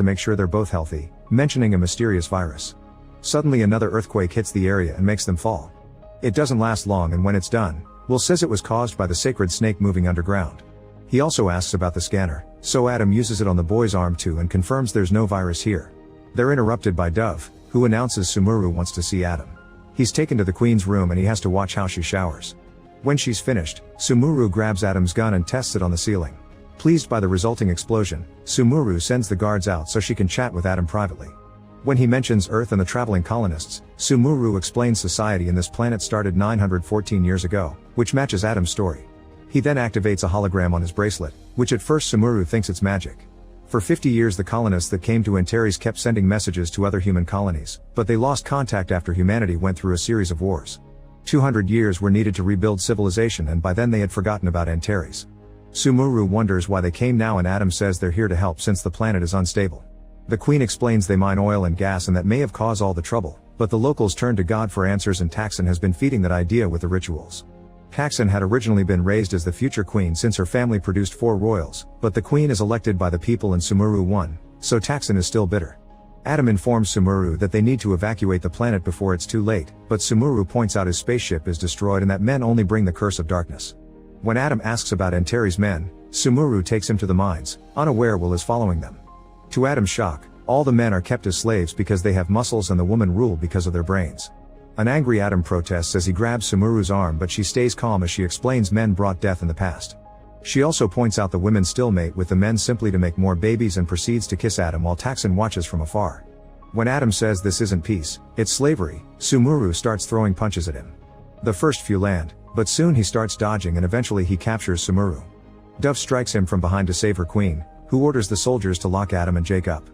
to make sure they're both healthy, mentioning a mysterious virus. Suddenly another earthquake hits the area and makes them fall. It doesn't last long, and when it's done, Will says it was caused by the sacred snake moving underground. He also asks about the scanner, so Adam uses it on the boy's arm too and confirms there's no virus here. They're interrupted by Dove, who announces Sumuru wants to see Adam. He's taken to the Queen's room and he has to watch how she showers. When she's finished, Sumuru grabs Adam's gun and tests it on the ceiling. Pleased by the resulting explosion, Sumuru sends the guards out so she can chat with Adam privately. When he mentions Earth and the traveling colonists, Sumuru explains society in this planet started 914 years ago, which matches Adam's story. He then activates a hologram on his bracelet, which at first Sumuru thinks it's magic. For 50 years the colonists that came to Antares kept sending messages to other human colonies, but they lost contact after humanity went through a series of wars. 200 years were needed to rebuild civilization, and by then they had forgotten about Antares. Sumuru wonders why they came now, and Adam says they're here to help since the planet is unstable. The Queen explains they mine oil and gas and that may have caused all the trouble, but the locals turn to God for answers, and Taxon has been feeding that idea with the rituals. Taxon had originally been raised as the future queen since her family produced 4 royals, but the queen is elected by the people and Sumuru won, so Taxon is still bitter. Adam informs Sumuru that they need to evacuate the planet before it's too late, but Sumuru points out his spaceship is destroyed and that men only bring the curse of darkness. When Adam asks about Antares' men, Sumuru takes him to the mines, unaware Will is following them. To Adam's shock, all the men are kept as slaves because they have muscles and the women rule because of their brains. An angry Adam protests as he grabs Sumuru's arm, but she stays calm as she explains men brought death in the past. She also points out the women still mate with the men simply to make more babies and proceeds to kiss Adam while Taxon watches from afar. When Adam says this isn't peace, it's slavery, Sumuru starts throwing punches at him. The first few land, but soon he starts dodging and eventually he captures Sumuru. Dove strikes him from behind to save her queen, who orders the soldiers to lock Adam and Jake up.